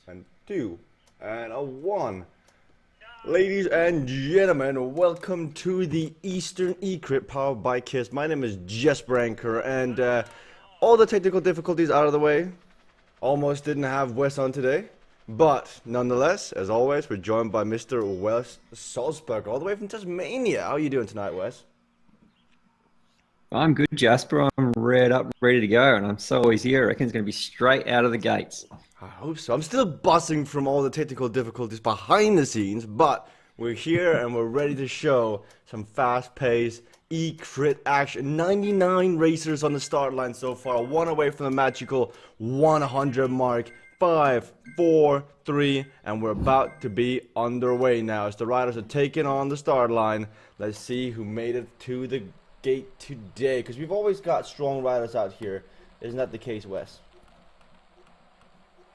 and 2, and a 1. Ladies and gentlemen, welcome to the Eastern eCrit powered by Kiss. My name is Jesper Anker, and all the technical difficulties out of the way. Almost didn't have Wes on today, but nonetheless, as always, we're joined by Mr. Wesley Sulzberger, all the way from Tasmania. How are you doing tonight, Wes? I'm good, Jasper. I'm read up, ready to go, and I'm so always here. I reckon it's going to be straight out of the gates. I hope so. I'm still buzzing from all the technical difficulties behind the scenes, but we're here and we're ready to show some fast-paced eCrit action. 99 racers on the start line so far, one away from the magical 100 mark. 5, 4, 3, and we're about to be underway now as the riders are taking on the start line. Let's see who made it to the gate today, because we've always got strong riders out here. Isn't that the case, Wes?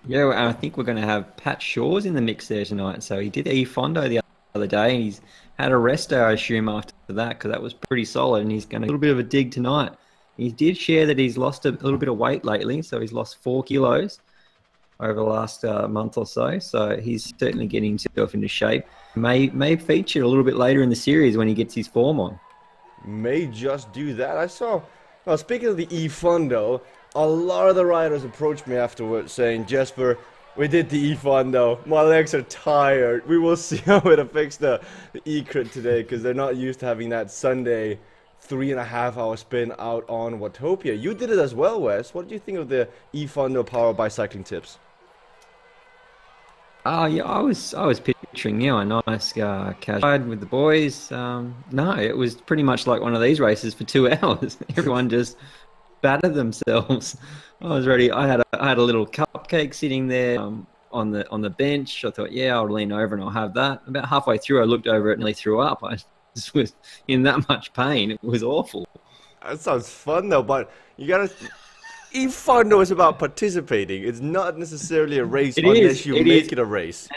Yeah, and I think we're going to have Pat Shaw's in the mix there tonight. So he did eFondo the other day, and he's had a rest day, I assume, after that, because that was pretty solid, and he's going to a little bit of a dig tonight. He did share that he's lost a little bit of weight lately, so he's lost 4 kilos over the last month or so. So he's certainly getting himself into shape. May feature a little bit later in the series when he gets his form on. May just do that. I saw, well, speaking of the eFondo, a lot of the riders approached me afterwards saying, Jesper, we did the eFondo. My legs are tired. We will see how it affects the eCrit today, because they're not used to having that Sunday 3.5-hour spin out on Watopia. You did it as well, Wes. What do you think of the eFondo powered by Cycling Tips? Yeah, I was picturing, a nice casual ride with the boys. No, it was pretty much like one of these races for 2 hours. Everyone just battered themselves. I was ready. I had a little cupcake sitting there on the bench. I thought, yeah, I'll lean over and I'll have that. About halfway through, I looked over it and nearly threw up. I just was in that much pain. It was awful. That sounds fun though, but you gotta. eFondo is about participating. It's not necessarily a race unless you make it a race.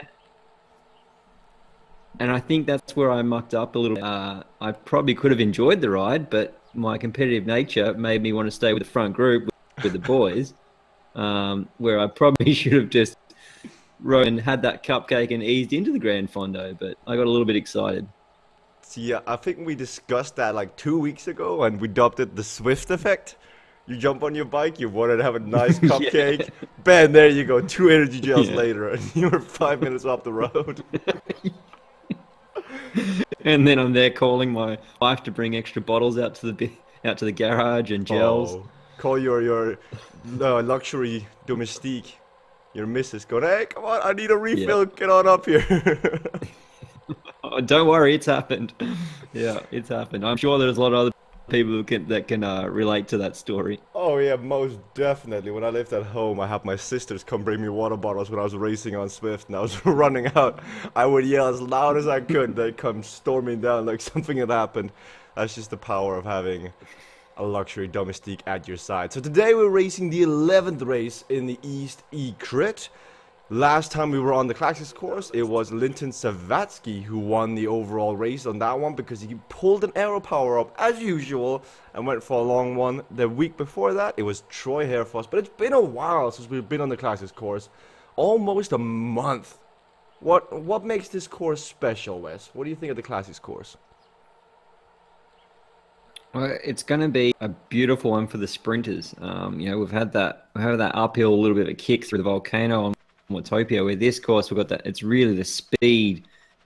And I think that's where I mucked up a little. I probably could have enjoyed the ride, but my competitive nature made me want to stay with the front group with the boys, where I probably should have just rode and had that cupcake and eased into the Grand Fondo, but I got a little bit excited. Yeah, I think we discussed that like 2 weeks ago, and we dubbed it the Zwift effect. You jump on your bike, you wanted to have a nice cupcake, yeah. Bam, there you go, 2 energy gels later, and you're 5 minutes off the road. And then I'm there calling my wife to bring extra bottles out to the garage and gels. Oh, call your luxury domestique, your missus, going, hey, come on, I need a refill, yeah. Get on up here. Oh, don't worry, it's happened. Yeah, it's happened. I'm sure there's a lot of other people who can relate to that story. Oh yeah, most definitely. When I lived at home, I had my sisters come bring me water bottles when I was racing on Zwift, and I was running out. I would yell as loud as I could. They'd come storming down like something had happened. That's just the power of having a luxury domestique at your side. So today we're racing the 11th race in the East eCrit. Last time we were on the Classics course, it was Linton Savatsky who won the overall race on that one, because he pulled an aero power up as usual and went for a long one. The week before that, it was Troy Herfoss, but it's been a while since we've been on the Classics course. Almost a month. What makes this course special, Wes? What do you think of the Classics course? Well, it's going to be a beautiful one for the sprinters. We've had that uphill, a little bit of a kick through the volcano on Watopia. With this course, we've got that. It's really the speed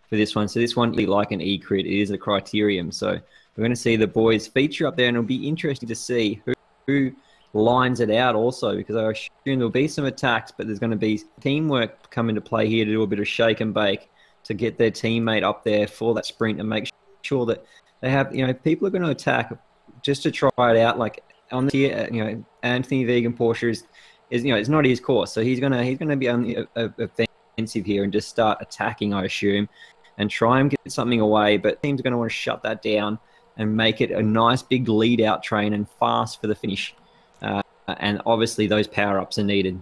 for this one. So this one, like an eCrit, it is a criterium. So we're going to see the boys feature up there, and it'll be interesting to see who lines it out also, because I assume there'll be some attacks, but there's going to be teamwork come into play here to do a bit of shake and bake to get their teammate up there for that sprint and make sure that they have, people are going to attack just to try it out. Like on the, Anthony Vegan Porsche is it's not his course, so he's gonna be on the offensive here and just start attacking, I assume, and try and get something away. But teams are going to want to shut that down and make it a nice big lead out train and fast for the finish. And obviously those power ups are needed.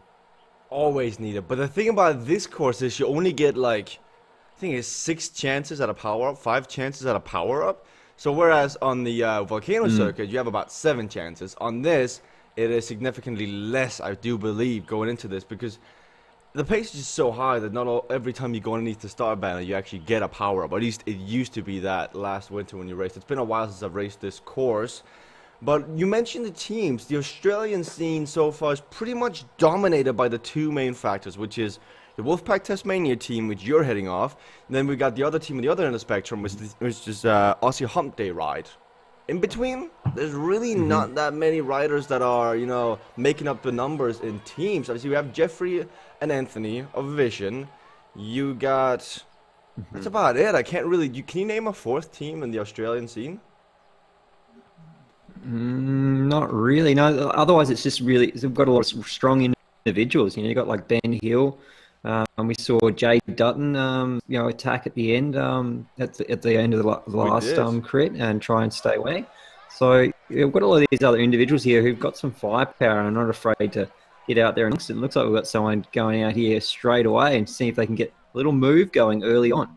Always needed. But the thing about this course is you only get like, I think it's 6 chances at a power up, 5 chances at a power up. So whereas on the volcano circuit you have about 7 chances, on this it is significantly less, I do believe, going into this, because the pace is just so high that every time you go underneath the start banner, you actually get a power up. At least it used to be that last winter when you raced. It's been a while since I've raced this course. But you mentioned the teams. The Australian scene so far is pretty much dominated by the two main factors, which is the Wolfpack Tasmania team, which you're heading off. And then we got the other team at the other end of the spectrum, which is Aussie Hump Day Ride. In between, there's really not that many riders that are, you know, making up the numbers in teams. Obviously, we have Jeffrey and Anthony of Vision. You got... That's about it. I can't really... Can you name a fourth team in the Australian scene? Not really. No. Otherwise, it's just really... We've got a lot of strong individuals. You know, you got like Ben Hill. And we saw Jay Dutton, you know, attack at the end, at the end of the last crit and try and stay away. So we've got all of these other individuals here who've got some firepower and are not afraid to get out there. And it looks like we've got someone going out here straight away and see if they can get a little move going early on.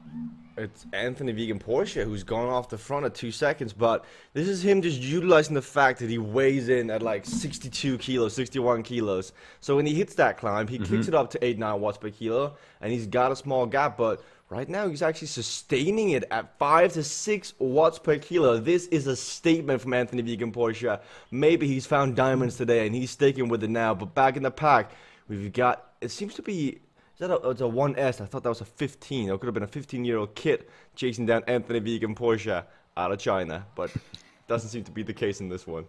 It's Anthony Vegan Porsche who's gone off the front at 2 seconds, but this is him just utilizing the fact that he weighs in at like 62 kilos, 61 kilos. So when he hits that climb, he kicks it up to 8-9 watts per kilo, and he's got a small gap, but right now he's actually sustaining it at 5 to 6 watts per kilo. This is a statement from Anthony Vegan Porsche. Maybe he's found diamonds today and he's sticking with it now, but back in the pack, we've got, it seems to be... It's a 1S. I thought that was a 15. It could have been a 15-year-old kid chasing down Anthony Vegan Porsche out of China, but doesn't seem to be the case in this one.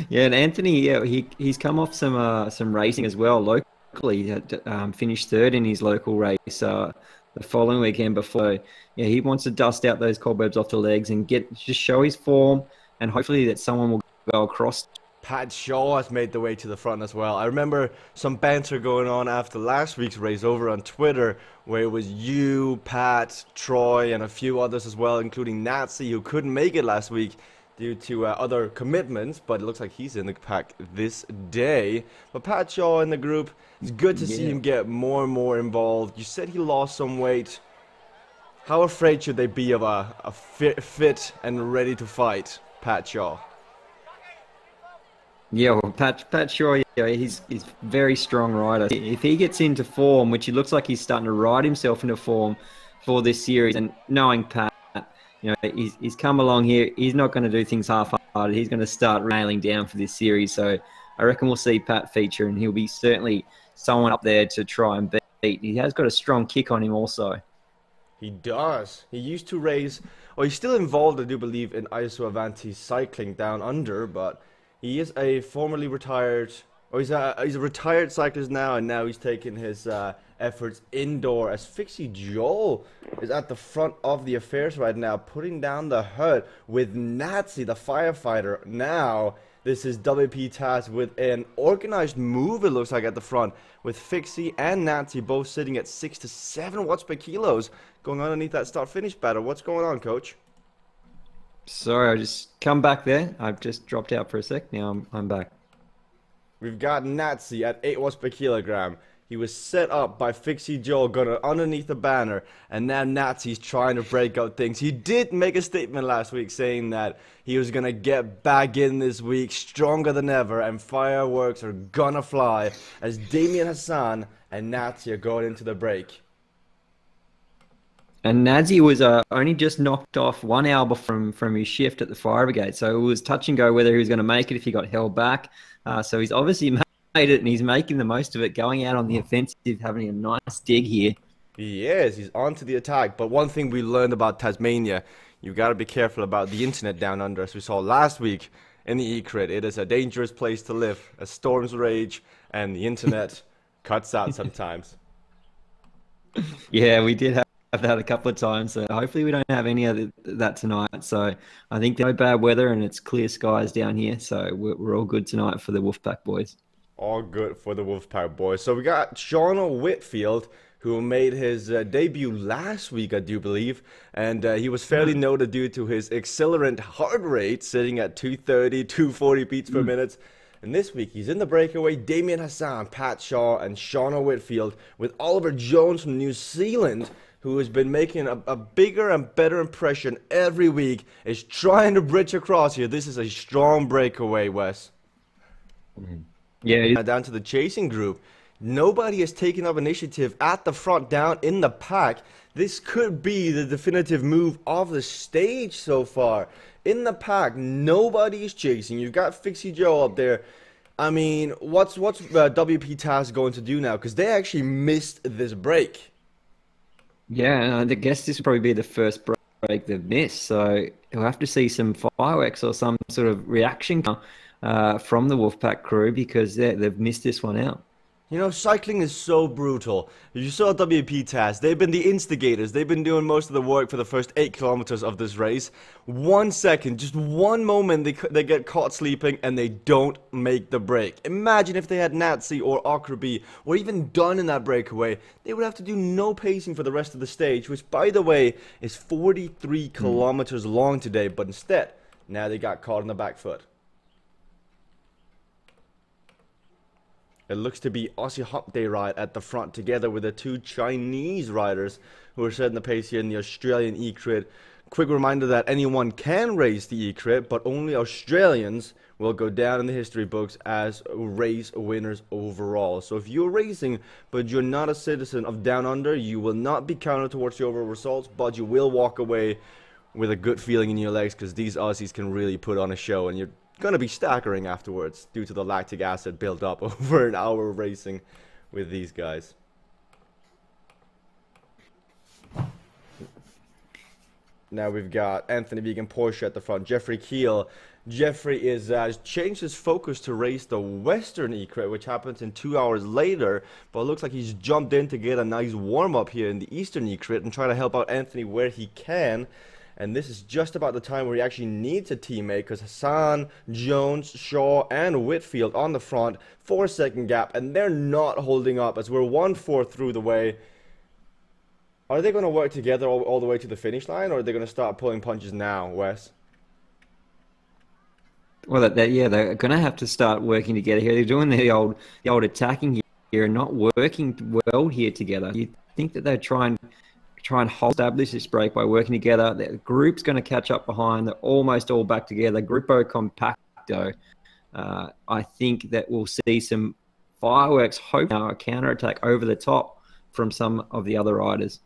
Yeah, and Anthony, yeah, he's come off some racing as well locally. He finished third in his local race the following weekend before. Yeah, he wants to dust out those cobwebs off the legs and just show his form, and hopefully that someone will go across. Pat Shaw has made the way to the front as well. I remember some banter going on after last week's race over on Twitter, where it was you, Pat, Troy, and a few others as well, including Nazi, who couldn't make it last week due to other commitments, but it looks like he's in the pack this day. But Pat Shaw in the group, it's good to see him get more and more involved. You said he lost some weight. How afraid should they be of a fit and ready to fight Pat Shaw? Yeah, well, Pat Shaw, yeah, he's very strong rider. If he gets into form, which it looks like he's starting to ride himself into form for this series, and knowing Pat, you know, he's come along here, he's not going to do things half-hearted. He's going to start nailing down for this series. So I reckon we'll see Pat feature, and he'll be certainly someone up there to try and beat. He has got a strong kick on him also. He does. He used to race, or he's still involved, I do believe, in ISO Avanti cycling down under, but he is a formerly retired, or he's a retired cyclist now, and now he's taking his efforts indoor as Fixie Joel is at the front of the affairs right now, putting down the hurt with Nazi, the firefighter. Now, this is WP Taz with an organized move, it looks like, at the front, with Fixie and Nazi both sitting at 6 to 7 watts per kilos, going underneath that start-finish battle. What's going on, Coach? Sorry, I just come back there. I've just dropped out for a sec. Now I'm back. We've got Nazi at 8 watts per kilogram. He was set up by Fixie Joel, got it underneath the banner, and now Nazi's trying to break out things. He did make a statement last week saying that he was going to get back in this week stronger than ever, and fireworks are going to fly as Damien Hassan and Nazi are going into the break. And Nazi was only just knocked off 1 hour from his shift at the fire brigade. So it was touch and go whether he was going to make it if he got held back. So he's obviously made it, and he's making the most of it, going out on the offensive, having a nice dig here. He is. He's on to the attack. But one thing we learned about Tasmania, you've got to be careful about the internet down under, as we saw last week in the eCrit. It is a dangerous place to live as storms rage and the internet cuts out sometimes. Yeah, we did have that a couple of times, so hopefully we don't have any of that tonight. So I think there's no bad weather and it's clear skies down here, so we're all good tonight for the Wolfpack boys. All good for the Wolfpack boys. So we got Sean Whitfield, who made his debut last week, I do believe, and he was fairly noted due to his accelerant heart rate, sitting at 230, 240 beats per minute. And this week, he's in the breakaway. Damien Hassan, Pat Shaw, and Sean Whitfield, with Oliver Jones from New Zealand, who has been making a bigger and better impression every week, is trying to bridge across here. This is a strong breakaway, Wes. Yeah, it is. Down to the chasing group. Nobody has taken up initiative at the front down in the pack. This could be the definitive move of the stage so far. In the pack, nobody is chasing. You've got Fixie Joe up there. I mean, what's WP Task going to do now? Because they actually missed this break. Yeah, and I guess this will probably be the first break they've missed. So we'll have to see some fireworks or some sort of reaction from the Wolfpack crew because they've missed this one out. You know, cycling is so brutal. You saw WP Task. They've been the instigators. They've been doing most of the work for the first 8 kilometers of this race. 1 second, just one moment, they get caught sleeping and they don't make the break. Imagine if they had Nazi or Akrabi or even Dunn in that breakaway. They would have to do no pacing for the rest of the stage, which, by the way, is 43 kilometers long today. But instead, now they got caught on the back foot. It looks to be Aussie Hump Day ride at the front together with the 2 Chinese riders who are setting the pace here in the Australian eCrit. Quick reminder that anyone can race the eCrit, but only Australians will go down in the history books as race winners overall. So if you're racing, but you're not a citizen of Down Under, you will not be counted towards the overall results, but you will walk away with a good feeling in your legs because these Aussies can really put on a show, and you're going to be staggering afterwards due to the lactic acid built up over an hour of racing with these guys. Now we've got Anthony Vegan Porsche at the front. Jeffrey Keel. Jeffrey has changed his focus to race the Western eCrit, which happens in 2 hours later. But it looks like he's jumped in to get a nice warm-up here in the Eastern eCrit and try to help out Anthony where he can. And this is just about the time where he actually needs a teammate because Hassan, Jones, Shaw, and Whitfield on the front, 4-second gap, and they're not holding up as we're 1-4 through the way. Are they going to work together all the way to the finish line, or are they going to start pulling punches now, Wes? Well, yeah, they're going to have to start working together here. They're doing the old attacking here and not working well here together. You think that they're trying and establish this break by working together. The group's going to catch up behind. They're almost all back together. Gruppo compacto. I think that we'll see some fireworks, hope now a counterattack over the top from some of the other riders.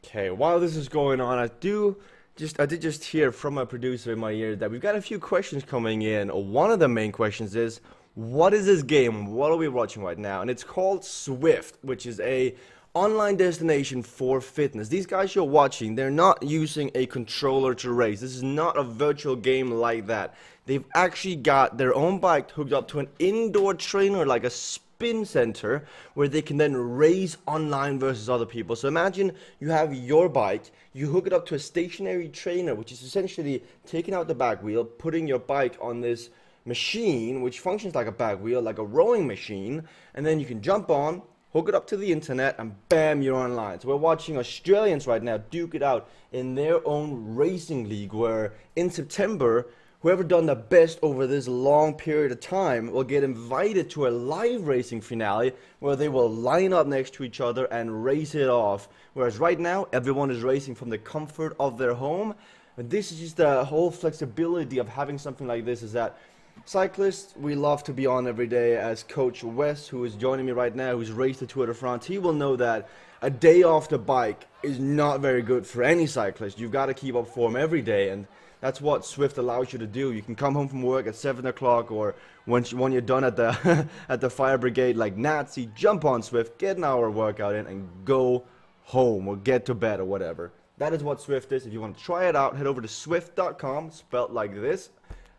Okay, while this is going on, I did just hear from my producer in my ear that we've got a few questions coming in. One of the main questions is, what is this game? What are we watching right now? And it's called Zwift, which is a online destination for fitness. These guys you're watching, they're not using a controller to race. This is not a virtual game like that. They've actually got their own bike hooked up to an indoor trainer, like a spin center, where they can then race online versus other people. So imagine you have your bike, you hook it up to a stationary trainer, which is essentially taking out the back wheel, putting your bike on this machine, which functions like a back wheel, like a rowing machine, and then you can jump on, hook it up to the internet, and bam, you're online. So we're watching Australians right now duke it out in their own racing league, where in September, whoever done the best over this long period of time will get invited to a live racing finale where they will line up next to each other and race it off. Whereas right now, everyone is racing from the comfort of their home. And this is just the whole flexibility of having something like this, is that cyclists, we love to be on every day. As Coach Wes, who is joining me right now, who's raced the Tour de France, he will know that a day off the bike is not very good for any cyclist. You've got to keep up form every day, and that's what Zwift allows you to do. You can come home from work at 7 o'clock, or when you're done at the at the fire brigade like Nazi, jump on Zwift, get an hour workout in, and go home or get to bed or whatever. That is what Zwift is. If you want to try it out, head over to Zwift.com, spelled like this,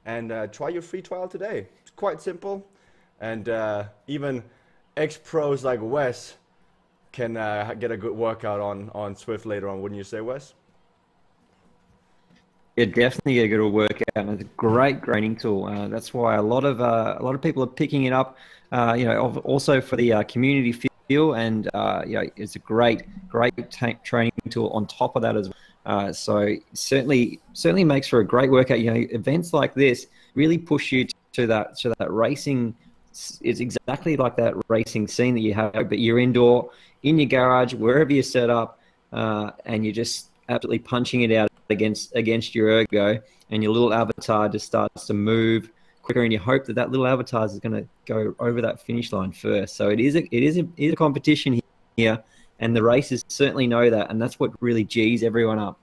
and try your free trial today. It's quite simple, and even ex-pros like Wes can get a good workout on Zwift later on, wouldn't you say, Wes? Yeah, definitely get a good workout, and it's a great training tool. That's why a lot of people are picking it up. Also for the community feel, and it's a great training tool on top of that as well. So certainly makes for a great workout. Events like this really push you to that racing. It's exactly like that racing scene that you have, but you're indoor in your garage, wherever you're set up, and you're just absolutely punching it out against your ergo, and your little avatar just starts to move and you hope that that little avatar is going to go over that finish line first. So it is a competition here, and the races certainly know that, and that's what really G's everyone up.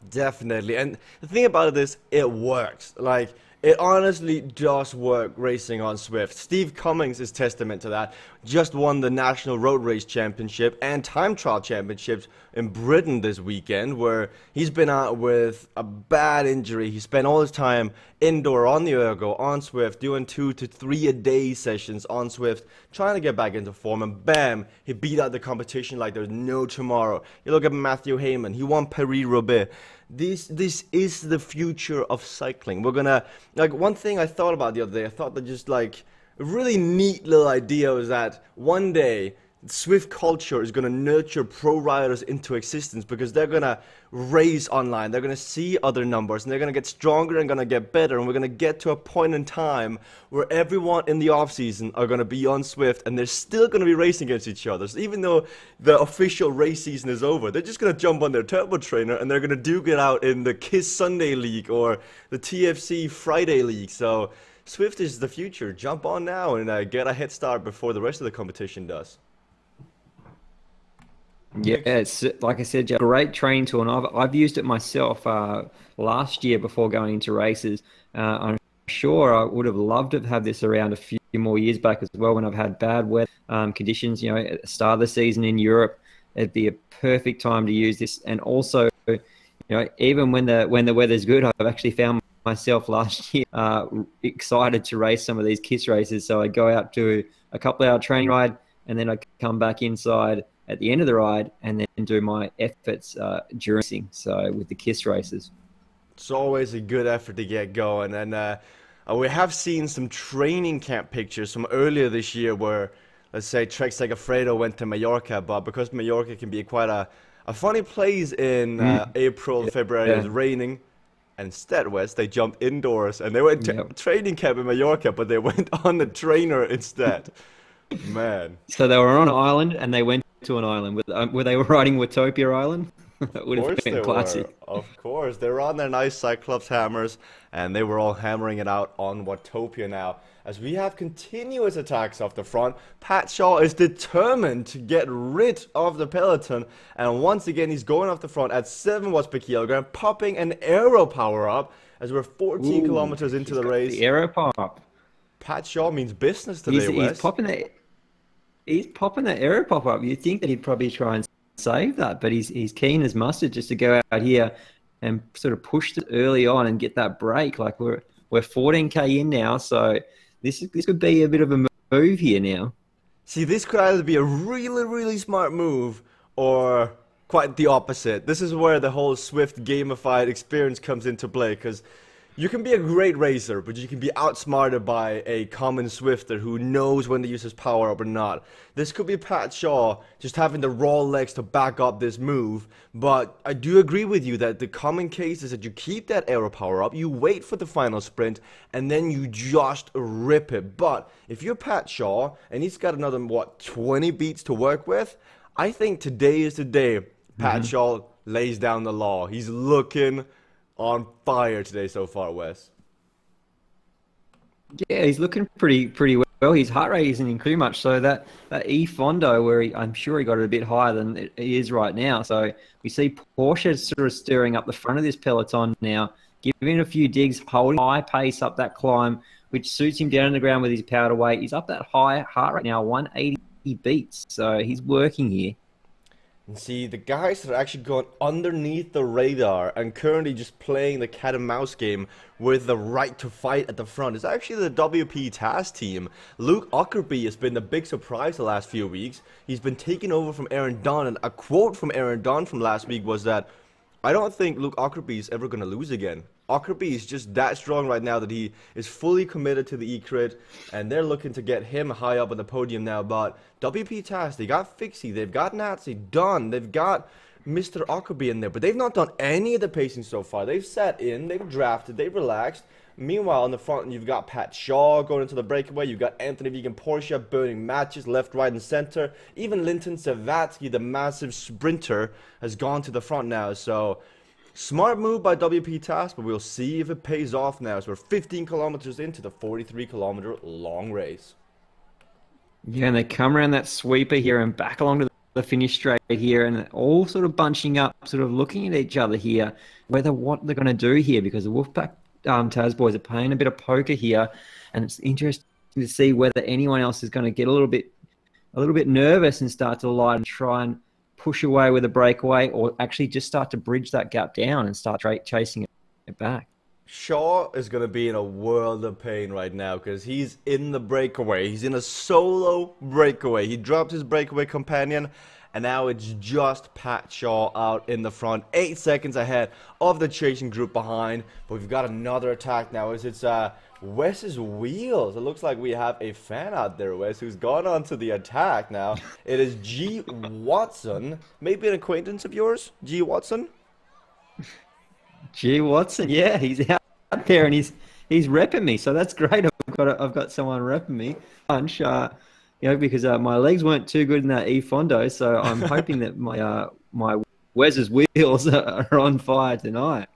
Definitely. And the thing about it is, it works. Like, it honestly does work racing on Zwift. Steve Cummings is testament to that. Just won the National Road Race Championship and Time Trial Championships in Britain this weekend, where he's been out with a bad injury. He spent all his time indoor on the ergo, on Zwift, doing 2 to 3 a day sessions on Zwift, trying to get back into form, and bam, he beat out the competition like there's no tomorrow. You look at Matthew Heyman, he won Paris-Roubaix. This is the future of cycling. We're gonna, like, one thing I thought about the other day, I thought that just like a really neat little idea was that one day Zwift culture is going to nurture pro riders into existence, because they're going to race online, they're going to see other numbers, and they're going to get stronger and going to get better, and we're going to get to a point in time where everyone in the off season are going to be on Zwift, and they're still going to be racing against each other. So even though the official race season is over, they're just going to jump on their turbo trainer and they're going to duke it out in the KISS Sunday League or the TFC Friday League. So Zwift is the future. Jump on now and get a head start before the rest of the competition does. Yeah, it's like I said, great training tool, and I've used it myself last year before going into races. I'm sure I would have loved to have this around a few more years back as well, when I've had bad weather conditions. You know, at the start of the season in Europe, it'd be a perfect time to use this. And also, you know, even when the weather's good, I've actually found myself last year excited to race some of these KISS races. So I go out to a couple-hour training ride, and then I come back inside at the end of the ride and then do my efforts during racing, so with the KISS races. It's always a good effort to get going, and we have seen some training camp pictures from earlier this year where, let's say, Trek Segafredo went to Mallorca, but because Mallorca can be quite a funny place in April, February, it was raining, and instead, Wes, they jumped indoors, and they went to training camp in Mallorca, but they went on the trainer instead. Man. So they were on an island, and they went to an island. Were they riding Watopia Island? That would have been classic. Of course, they were on their nice Cyclops hammers, and they were all hammering it out on Watopia now. As we have continuous attacks off the front, Pat Shaw is determined to get rid of the peloton, and once again he's going off the front at 7 watts per kilogram, popping an aero power up as we're 14 kilometers into the race. The aero pop. Pat Shaw means business today, Wes. He's popping that aero pop up. You'd think that he'd probably try and save that, but he's keen as mustard just to go out here and sort of push it early on and get that break. Like we're 14k in now, so this could be a bit of a move here now. See, this could either be a really, really smart move or quite the opposite. This is where the whole Zwift gamified experience comes into play, because you can be a great racer, but you can be outsmarted by a common Zwifter who knows when to use his power up or not. This could be Pat Shaw just having the raw legs to back up this move, but I do agree with you that the common case is that you keep that aero power up, you wait for the final sprint, and then you just rip it. But if you're Pat Shaw, and he's got another, 20 beats to work with, I think today is the day Pat Shaw lays down the law. He's looking on fire today so far, Wes. Yeah, he's looking pretty well. His heart rate isn't increasing much, so that E Fondo, where I'm sure he got it a bit higher than it is right now. So we see Porsche sort of stirring up the front of this peloton now, giving a few digs, holding high pace up that climb, which suits him down on the ground with his power to weight. He's up that high heart rate now, 180 beats, so he's working here. And see, the guys that are actually going underneath the radar and currently just playing the cat and mouse game with the right to fight at the front is actually the WP Task team. Luke Ockerby has been the big surprise the last few weeks. He's been taking over from Aaron Dunn, and a quote from Aaron Dunn from last week was that, "I don't think Luke Ockerby is ever going to lose again." Ockerby is just that strong right now that he is fully committed to the eCrit, and they're looking to get him high up on the podium now. But WP Task, they got Fixie, they've got Nazi, Dunn, they've got Mr. Ockerby in there, but they've not done any of the pacing so far. They've sat in, they've drafted, they've relaxed. Meanwhile, on the front, you've got Pat Shaw going into the breakaway. You've got Anthony Vegan Porsche burning matches left, right, and center. Even Linton Savatsky, the massive sprinter, has gone to the front now. So Smart move by WP Task, but we'll see if it pays off now. So we're 15 kilometers into the 43-kilometer long race. Yeah, and they come around that sweeper here and back along to the finish straight here, and all sort of bunching up, sort of looking at each other here, whether what they're going to do here, because the Wolfpack Taz boys are playing a bit of poker here, and it's interesting to see whether anyone else is going to get a little bit nervous and start to light and try and push away with a breakaway, or actually just start to bridge that gap down and start chasing it back. Shaw is going to be in a world of pain right now because he's in the breakaway. He's in a solo breakaway. He dropped his breakaway companion, and now it's just Pat Shaw out in the front, 8 seconds ahead of the chasing group behind. But we've got another attack now. It's Wes's Wheels. It looks like we have a fan out there, Wes, who's gone on to the attack now. It is G. Watson, maybe an acquaintance of yours, G. Watson? G. Watson, yeah, he's out there and he's repping me, so that's great. I've got someone repping me. Punch, because my legs weren't too good in that E-Fondo, so I'm hoping that my Wes's Wheels are on fire tonight.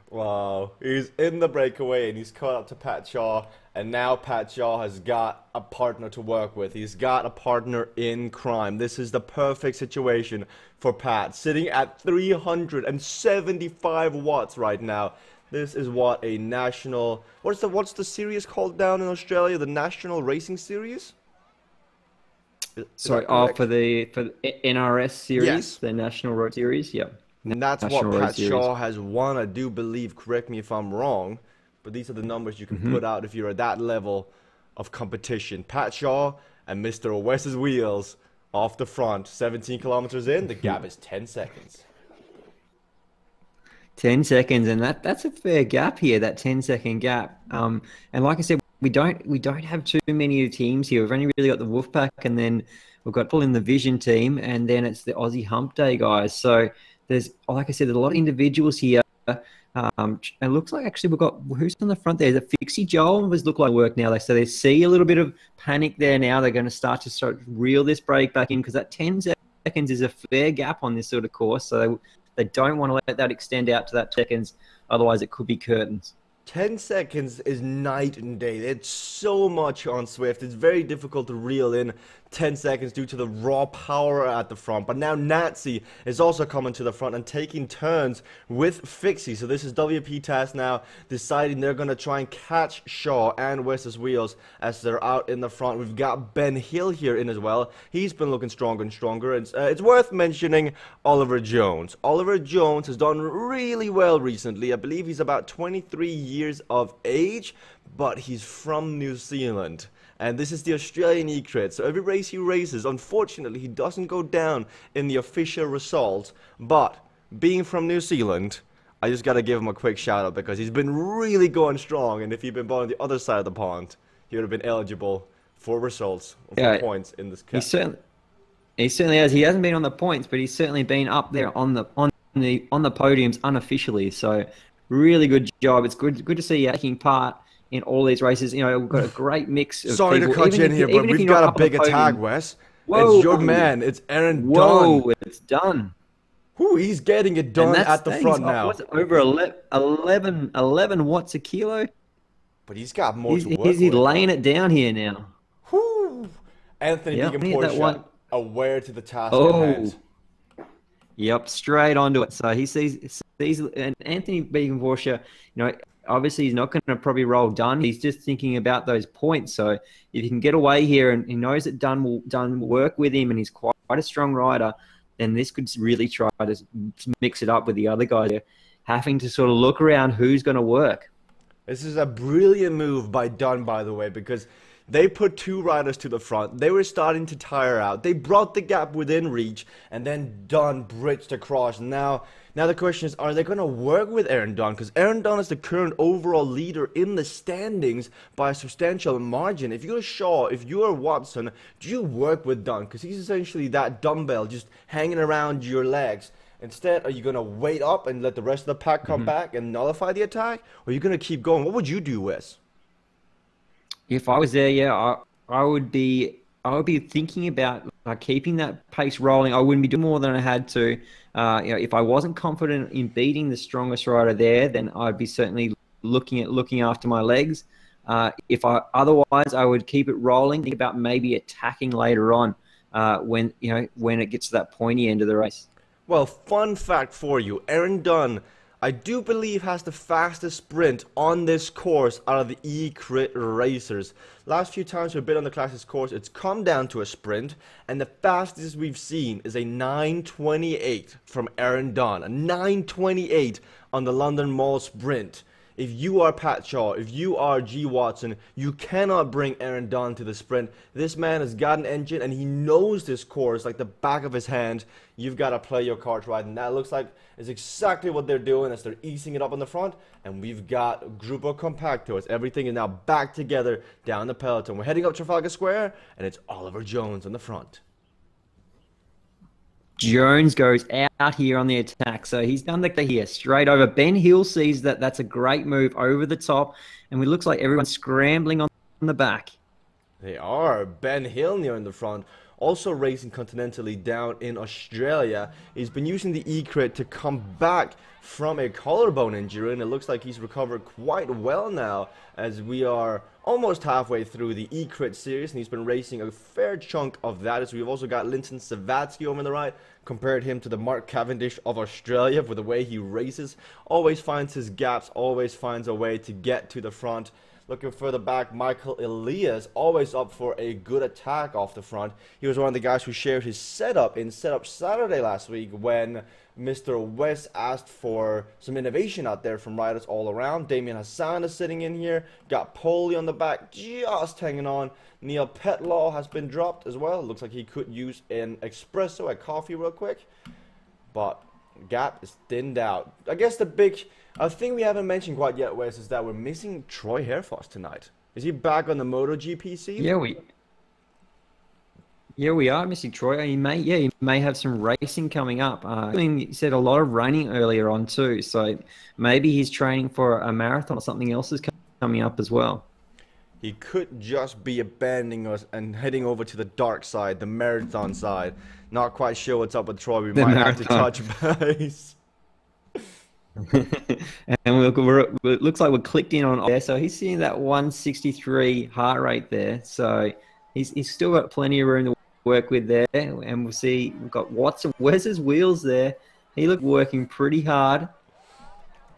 Wow, he's in the breakaway and he's caught up to Pat Shaw, and now Pat Shaw has got a partner to work with. He's got a partner in crime. This is the perfect situation for Pat, sitting at 375 watts right now. This is what a national, what's the series called down in Australia? The National Racing Series? Sorry, for the NRS series, yes. The National Road Series, yeah. And that's National what Pat Shaw has won, I do believe. Correct me if I'm wrong, but these are the numbers you can put out if you're at that level of competition. Pat Shaw and Mr. Wes's Wheels off the front, 17 kilometers in. The gap is 10 seconds. 10 seconds, and that's a fair gap here, that 10-second gap. And like I said, we don't have too many teams here. We've only really got the Wolfpack, and then we've got in the Vision team, and then it's the Aussie Hump Day guys. So there's, like I said, there's a lot of individuals here. It looks like actually we've got, who's on the front there? The Fixie Joel was look like work now. So they see a little bit of panic there now. They're going to start to reel this break back in, because that 10 seconds is a fair gap on this sort of course. So they don't want to let that extend out to that seconds. Otherwise, it could be curtains. 10 seconds is night and day. It's so much on Zwift. It's very difficult to reel in 10 seconds due to the raw power at the front. But now Nazi is also coming to the front and taking turns with Fixie. So this is WP Task now deciding they're going to try and catch Shaw and Wes's Wheels as they're out in the front. We've got Ben Hill here in as well. He's been looking stronger and stronger. It's worth mentioning Oliver Jones. Oliver Jones has done really well recently. I believe he's about 23 years of age, but he's from New Zealand. And this is the Australian eCrit. So every race he races, unfortunately, he doesn't go down in the official results. But being from New Zealand, I just got to give him a quick shout out, because he's been really going strong. And if he'd been born on the other side of the pond, he would have been eligible for results, for points in this cap. He certainly has. He hasn't been on the points, but he's certainly been up there on the podiums unofficially. So really good job. It's good to see you taking part in all these races. You know, we've got a great mix of Sorry people. to cut you in here, but we've got a big attack, Wes. Whoa. It's your man. It's Aaron Dunn. Whoa, it's done. Whoo, he's getting it done at the front now. What's over 11 watts a kilo? But he's got more to work with. Is he laying it down here now? Whoo! Anthony Deacon-Porsche, aware to the task at hand. Yep, straight onto it. So he sees and Anthony Deacon-Porsche, you know, obviously he's not going to probably roll Dunn. He's just thinking about those points. So if he can get away here, and he knows that Dunn will work with him, and he's quite a strong rider, then this could really try to mix it up with the other guys here, having to sort of look around who's going to work. This is a brilliant move by Dunn, by the way, because they put two riders to the front. They were starting to tire out. They brought the gap within reach, and then Dunn bridged across. Now the question is, are they going to work with Aaron Dunn? Because Aaron Dunn is the current overall leader in the standings by a substantial margin. If you're Shaw, if you're Watson, do you work with Dunn? Because he's essentially that dumbbell just hanging around your legs. Instead, are you going to wait up and let the rest of the pack come back and nullify the attack? Or are you going to keep going? What would you do, Wes? If I was there, yeah, I would be thinking about keeping that pace rolling. I wouldn't be doing more than I had to. If I wasn't confident in beating the strongest rider there, then I'd be certainly looking after my legs. If I otherwise, I would keep it rolling. Think about maybe attacking later on when it gets to that pointy end of the race. Well, fun fact for you, Aaron Dunn, I do believe, has the fastest sprint on this course out of the eCrit racers. Last few times we've been on the Classics course, it's come down to a sprint, and the fastest we've seen is a 9:28 from Aaron Dunn. A 9:28 on the London Mall sprint. If you are Pat Shaw, if you are G. Watson, you cannot bring Aaron Dunn to the sprint. This man has got an engine and he knows this course like the back of his hand. You've got to play your cards right, and that looks like is exactly what they're doing as they're easing it up on the front. And we've got Grupo Compactos. Everything is now back together down the peloton. We're heading up Trafalgar Square, and it's Oliver Jones on the front. Jones goes out here on the attack. So he's done the here straight over. Ben Hill sees that that's a great move over the top. And it looks like everyone's scrambling on the back. They are. Ben Hill near in the front. Also racing continentally down in Australia. He's been using the eCrit to come back from a collarbone injury, and it looks like he's recovered quite well now as we are almost halfway through the eCrit series, and he's been racing a fair chunk of that. As we've also got Linton Savatsky over on the right. Compared him to the Mark Cavendish of Australia with the way he races. Always finds his gaps, always finds a way to get to the front. Looking further back, Michael Elias, always up for a good attack off the front. He was one of the guys who shared his setup in Setup Saturday last week when Mr. West asked for some innovation out there from riders all around. Damien Hassan is sitting in here. Got Poley on the back, just hanging on. Neil Petlaw has been dropped as well. Looks like he could use an espresso, a coffee real quick. But gap is thinned out. I guess the big thing we haven't mentioned quite yet, Wes, is that we're missing Troy Herfoss tonight. Is he back on the MotoGP scene? Yeah, we are missing Troy. He may have some racing coming up. He said a lot of raining earlier on too, so maybe he's training for a marathon or something else is coming up as well. He could just be abandoning us and heading over to the dark side, the marathon side. Not quite sure what's up with Troy. We might have to touch base. And it looks like we're clicked in on there. So he's seeing that 163 heart rate there. So he's still got plenty of room to work with there. And we'll see, we've got Watson. Where's his wheels there? He looked working pretty hard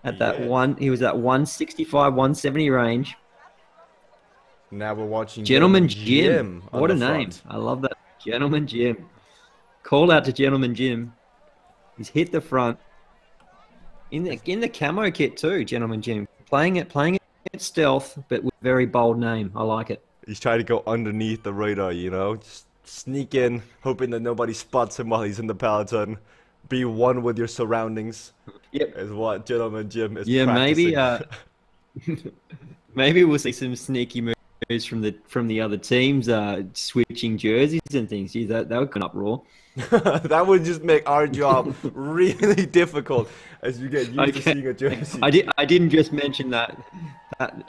at that one. He was at 165, 170 range. Now we're watching Gentleman Jim. What a name. I love that. Gentleman Jim. Call out to Gentleman Jim. He's hit the front. In the camo kit too, Gentleman Jim. Playing it stealth, but with a very bold name. I like it. He's trying to go underneath the radar, you know? Just sneak in, hoping that nobody spots him while he's in the peloton. Be one with your surroundings. Yep. Is what Gentleman Jim is practicing. Maybe we'll see some sneaky moves from the other teams, switching jerseys and things. Gee, that would come up raw. That would just make our job really difficult as you get used to seeing a jersey. I didn't just mention that.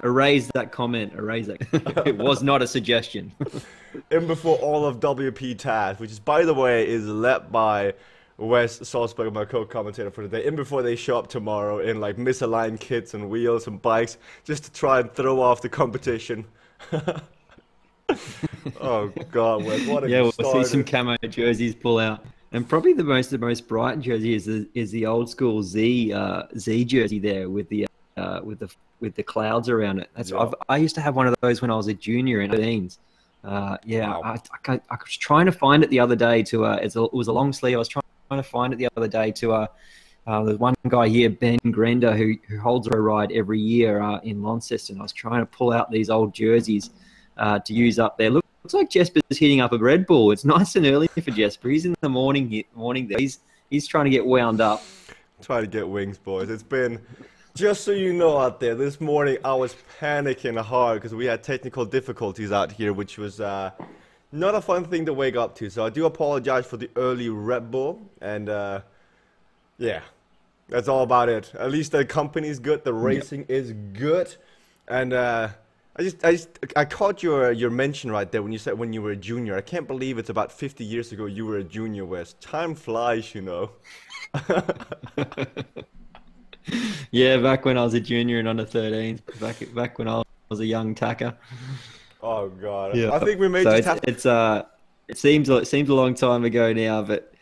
Erase that comment. Erase it. It was not a suggestion. In before all of WP TAS, which is, by the way, is led by Wesley Sulzberger, my co-commentator for today. In before they show up tomorrow in like misaligned kits and wheels and bikes, just to try and throw off the competition. Oh God, Wes, what a we'll see some camo jerseys pull out, and probably the most bright jersey is the old school Z jersey there with the clouds around it. I used to have one of those when I was a junior in Dean's. Wow. I was trying to find it the other day it was a long sleeve. I was trying to find it the other day there's one guy here, Ben Grender, who holds a ride every year in Launceston. I was trying to pull out these old jerseys to use up there. Looks like Jesper's hitting up a Red Bull. It's nice and early for Jesper. He's in the morning there. He's trying to get wound up. Trying to get wings, boys. It's been, just so you know out there, this morning I was panicking hard because we had technical difficulties out here, which was not a fun thing to wake up to. So I do apologize for the early Red Bull, and yeah, that's all about it. At least the company's good, the racing is good, and I caught your mention right there when you said when you were a junior. I can't believe it's about 50 years ago you were a junior, Wes. Time flies, you know. Yeah, back when I was a junior and under 13, back when I was a young tacker. Oh God, Yeah. I think we may So just have. it seems a long time ago now, but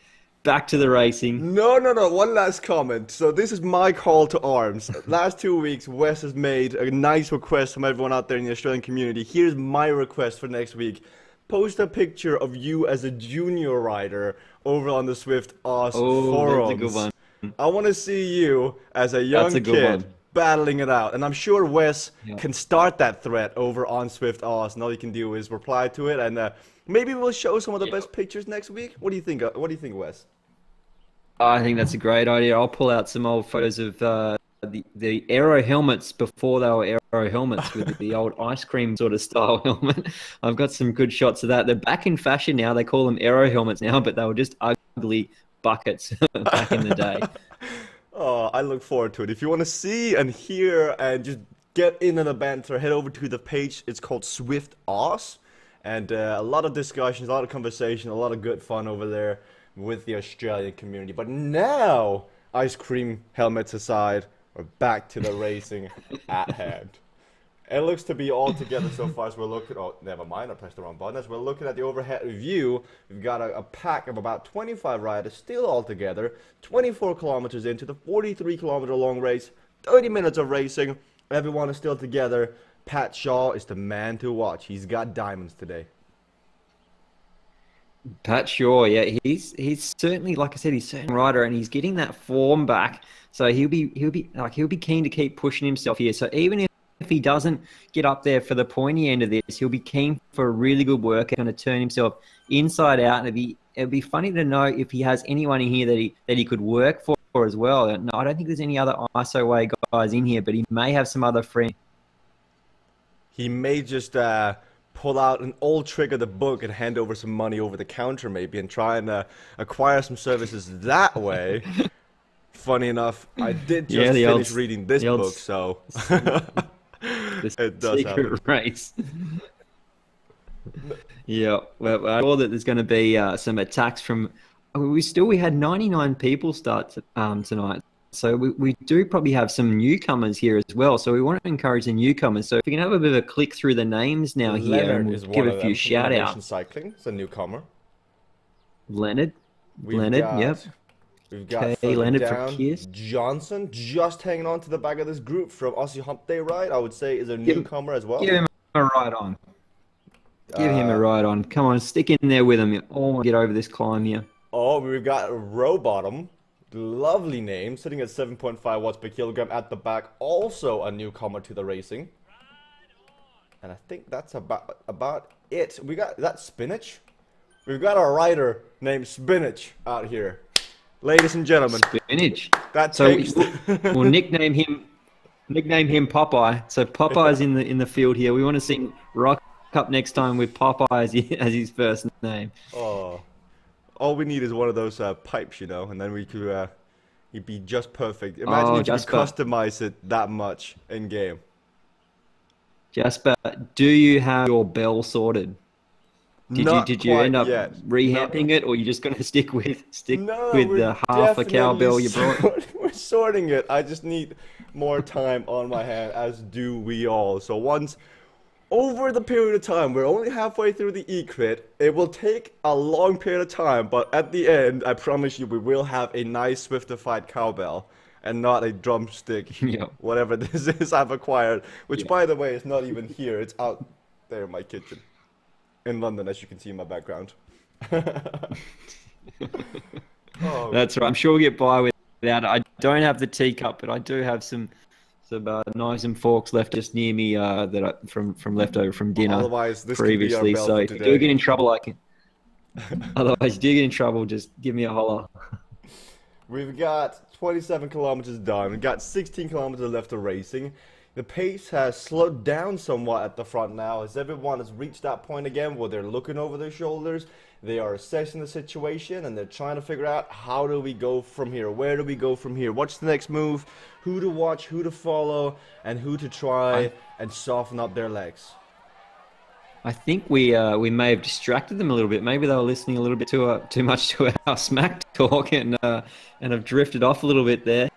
back to the racing. No, no, no. One last comment. So this is my call to arms. Last 2 weeks, Wes has made a nice request from everyone out there in the Australian community. Here's my request for next week. Post a picture of you as a junior rider over on the Zwift Oz forums. That's a good one. I want to see you as a young That's a good kid one. battling it out. And I'm sure Wes Yeah. can start that thread over on Zwift Oz. And all you can do is reply to it. And maybe we'll show some of the best pictures next week. What do you think? What do you think, Wes? I think that's a great idea. I'll pull out some old photos of the aero helmets before they were aero helmets with the old ice cream sort of style helmet. I've got some good shots of that. They're back in fashion now. They call them aero helmets now, but they were just ugly buckets back in the day. Oh, I look forward to it. If you want to see and hear and just get in on the banter, head over to the page. It's called Zwift Oz. And a lot of discussions, a lot of conversation, a lot of good fun over there with the Australian community. But now, ice cream helmets aside, we're back to the racing at hand. It looks to be all together so far as we're looking. Oh, never mind, I pressed the wrong button. As we're looking at the overhead view, we've got a pack of about 25 riders still all together, 24 kilometers into the 43-kilometer long race, 30 minutes of racing. Everyone is still together. Pat Shaw is the man to watch. He's got diamonds today. Pat Shaw, yeah, he's certainly, like I said, he's certainly a rider, and he's getting that form back. So he'll be keen to keep pushing himself here. So even if he doesn't get up there for the pointy end of this, he'll be keen for a really good workout, going to turn himself inside out. And it'd be funny to know if he has anyone in here that he could work for as well. No, I don't think there's any other ISO way guys in here, but he may have some other friends. He may just pull out an old trick of the book and hand over some money over the counter maybe and try and acquire some services that way. Funny enough, I did just finish reading this book, so it does happen. Race. Yeah, well, I saw that there's going to be some attacks from. We had 99 people start tonight. So we do probably have some newcomers here as well. So we want to encourage the newcomers. So if we can have a bit of a click through the names now here, and we'll give a few shout outs. Cycling, it's a newcomer. Leonard, yep. We've got Leonard from Kiers. Johnson, just hanging on to the back of this group from Aussie Hump Day Ride, I would say is a newcomer as well. Give him a ride on. Give him a ride on. Come on, stick in there with him. Oh, get over this climb here. Oh, we've got Rowbottom. Lovely name, sitting at 7.5 watts per kilogram at the back. Also a newcomer to the racing. And I think that's about it. We got that Spinach. We've got a rider named Spinach out here. Ladies and gentlemen. Spinach. That so takes we'll nickname him Popeye. So Popeye's in the field here. We want to sing Rock Up next time with Popeye as his first name. Oh. All we need is one of those pipes, you know, and then we could he'd be just perfect. Imagine if you could customize it that much in game. Jasper, do you have your bell sorted? Did you end up rehamping it, or are you just going to stick with the half a cowbell you brought? We're sorting it. I just need more time on my hand, as do we all. So once over the period of time, we're only halfway through the eCrit. It will take a long period of time, but at the end, I promise you, we will have a nice Swiftified cowbell and not a drumstick, whatever this is I've acquired, which, by the way, is not even here. It's out there in my kitchen in London, as you can see in my background. That's right. I'm sure we'll get by without it. I don't have the teacup, but I do have some knives and forks left just near me from leftover from dinner. Otherwise, this previously. So if you do get in trouble, I can. Otherwise, if you do get in trouble, just give me a holler. We've got 27 kilometers done. We've got 16 kilometers left of racing. The pace has slowed down somewhat at the front now, as everyone has reached that point again where they're looking over their shoulders. They are assessing the situation, and they're trying to figure out, how do we go from here? Where do we go from here? What's the next move? Who to watch, who to follow, and who to try and soften up their legs. I think we may have distracted them a little bit. Maybe they were listening a little bit too much to our smack talk and have drifted off a little bit there,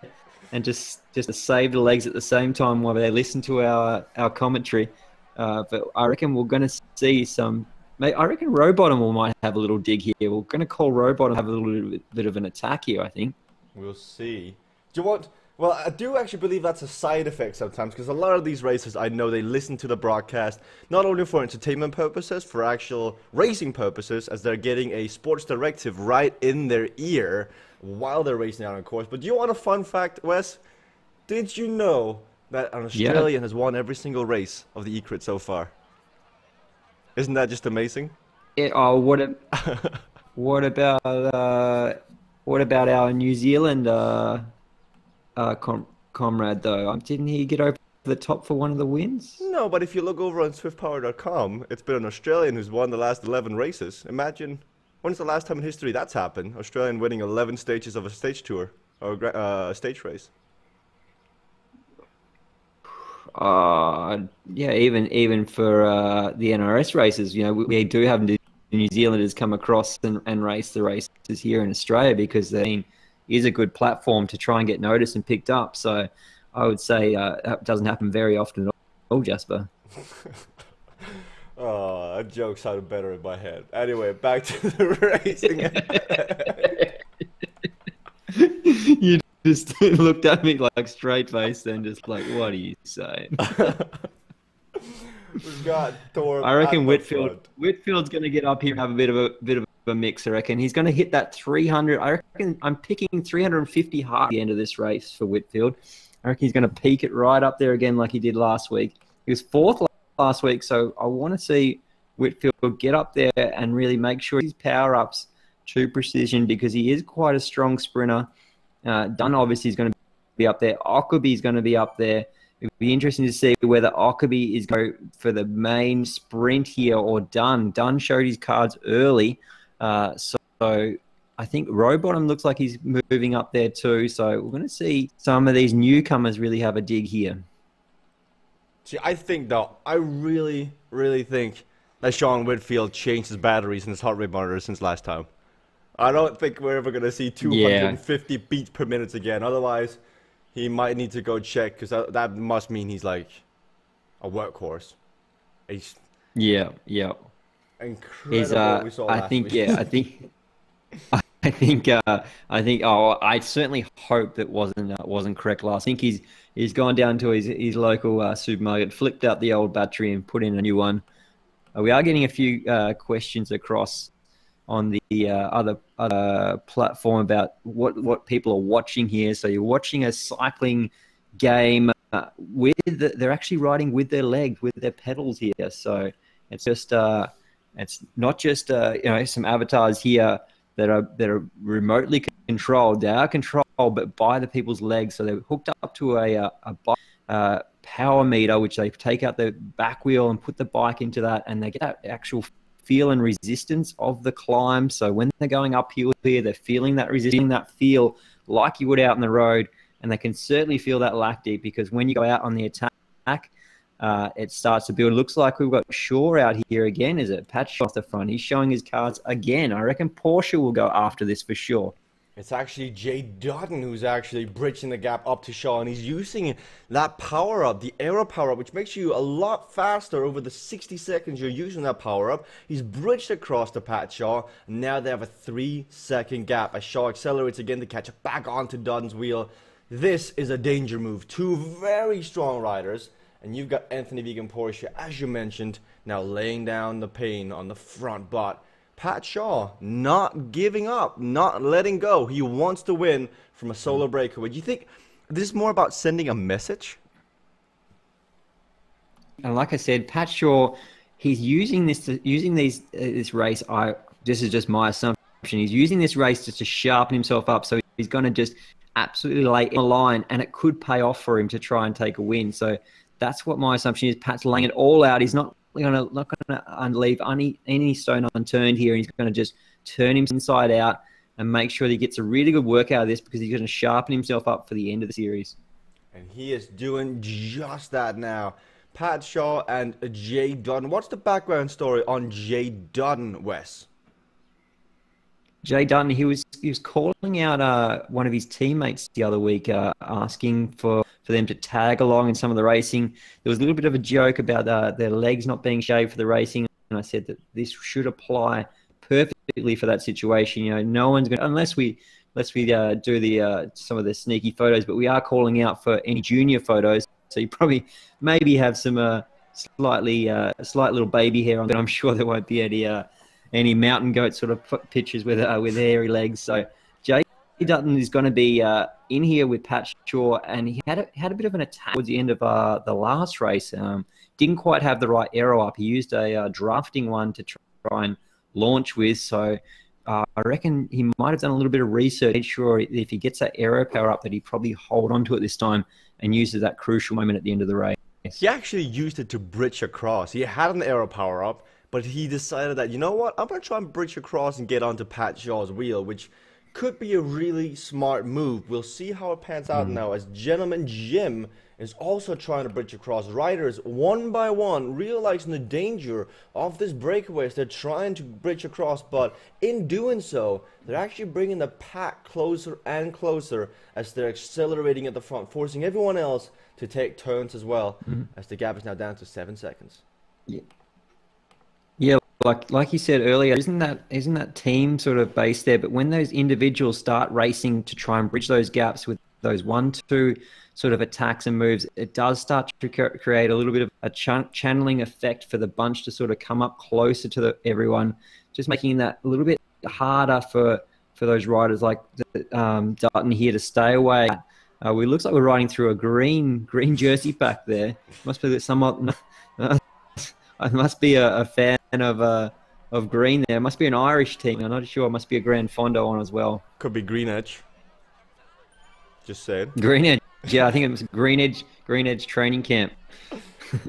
and just to save the legs at the same time while they listen to our commentary. But I reckon we're going to see some. I reckon Rowbottom might have a little dig here. We're going to call Rowbottom have a little bit of an attack here, I think. We'll see. Do you want? Well, I do actually believe that's a side effect sometimes, because a lot of these races, I know they listen to the broadcast, not only for entertainment purposes, for actual racing purposes, as they're getting a sports directive right in their ear while they're racing out on course. But do you want a fun fact, Wes? Did you know that an Australian has won every single race of the eCrit so far? Isn't that just amazing? What about our New Zealand comrade though? Didn't he get over the top for one of the wins? No, but if you look over on SwiftPower.com, it's been an Australian who's won the last 11 races. Imagine, when's the last time in history that's happened? Australian winning 11 stages of a stage tour or a stage race. Yeah, even for the NRS races, we do have New Zealanders come across and race the races here in Australia, because they is a good platform to try and get noticed and picked up. So I would say that doesn't happen very often at all, Jesper. Oh, that joke sounded better in my head. Anyway, back to the racing. You just looked at me like straight faced and just like, what are you saying? We've got Thor. I reckon Whitfield's going to get up here and have a bit of a mix. I reckon he's going to hit that 300. I reckon I'm picking 350 hard at the end of this race for Whitfield. I reckon he's going to peak it right up there again like he did last week. He was fourth last week, so I want to see Whitfield get up there and really make sure his power-ups to precision, because he is quite a strong sprinter. Dunn obviously is going to be up there. Ockerby is going to be up there. It'll be interesting to see whether Ockerby is going for the main sprint here or Dunn. Dunn showed his cards early. So I think Rowbottom looks like he's moving up there too. So we're going to see some of these newcomers really have a dig here. See, I think though, I really, really think that Sean Whitfield changed his batteries and his heart rate monitor since last time. I don't think we're ever going to see 250 beats per minute again. Otherwise, he might need to go check, because that must mean he's like a workworkse. Yeah. Incredible. We saw last week. I think. Oh, I certainly hope that wasn't correct last. I think he's gone down to his local supermarket, flipped out the old battery, and put in a new one. We are getting a few questions across on the other platform about what people are watching here. So you're watching a cycling game they're actually riding with their legs, with their pedals here. So it's just it's not just some avatars here that are remotely controlled. They are controlled, but by the people's legs. So they're hooked up to a power meter, which they take out the back wheel and put the bike into that, and they get that actual feel and resistance of the climb. So when they're going uphill here, they're feeling that resistance, that feel like you would out on the road, and they can certainly feel that lactate, because when you go out on the attack, it starts to build. It looks like we've got Shaw out here again. Is it Pat Shaw off the front? He's showing his cards again. I reckon Porsche will go after this for sure. It's actually Jay Dutton who's actually bridging the gap up to Shaw, and he's using that power-up, the aero power-up, which makes you a lot faster over the 60 seconds you're using that power-up. He's bridged across to Pat Shaw, and now they have a 3-second gap as Shaw accelerates again to catch it back onto Dutton's wheel. This is a danger move. Two very strong riders, and you've got Anthony Vegan Porsche, as you mentioned, now laying down the pain on the front, but Pat Shaw not giving up, not letting go. He wants to win from a solo breakaway. Do you think this is more about sending a message? And like I said, Pat Shaw, he's using this race. This is just my assumption. He's using this race just to sharpen himself up. So he's going to just absolutely lay in the line, and it could pay off for him to try and take a win. So that's what my assumption is. Pat's laying it all out. He's not going to leave any stone unturned here. He's going to just turn him inside out and make sure that he gets a really good work out of this, because he's going to sharpen himself up for the end of the series. And he is doing just that now. Pat Shaw and Jay Dutton. What's the background story on Jay Dutton, Wes? Jay Dutton, he was calling out one of his teammates the other week, asking for them to tag along in some of the racing. There was a little bit of a joke about their legs not being shaved for the racing, and I said that this should apply perfectly for that situation. You know, no one's going to, unless we do some of the sneaky photos, but we are calling out for any junior photos. So you probably maybe have some slight little baby hair on, but I'm sure there won't be any mountain goat sort of pictures with hairy legs. So Jay Dutton is going to be in here with Pat Shaw, and he had a bit of an attack towards the end of the last race. Didn't quite have the right aero up. He used a drafting one to try and launch with. So I reckon he might have done a little bit of research, made sure if he gets that aero power up that he probably hold on to it this time and uses that crucial moment at the end of the race. He actually used it to bridge across. He had an aero power up, but he decided that, you know what, I'm going to try and bridge across and get onto Pat Shaw's wheel, which could be a really smart move. We'll see how it pans out now, as Gentleman Jim is also trying to bridge across. Riders, one by one, realizing the danger of this breakaway as they're trying to bridge across, but in doing so, they're actually bringing the pack closer and closer as they're accelerating at the front, forcing everyone else to take turns as well, as the gap is now down to 7 seconds. Yeah, like you said earlier, isn't that team sort of based there? But when those individuals start racing to try and bridge those gaps with those 1-2 sort of attacks and moves, it does start to create a little bit of a channeling effect for the bunch to sort of come up closer to everyone, just making that a little bit harder for those riders like Dutton here to stay away. We looks like we're riding through a green jersey back there. Must be somewhat. I must be a fan of green there. It must be an Irish team. I'm not sure. It must be a Grand Fondo on as well. Could be Green Edge. Just saying. Green Edge. Yeah, I think it was Green Edge training camp.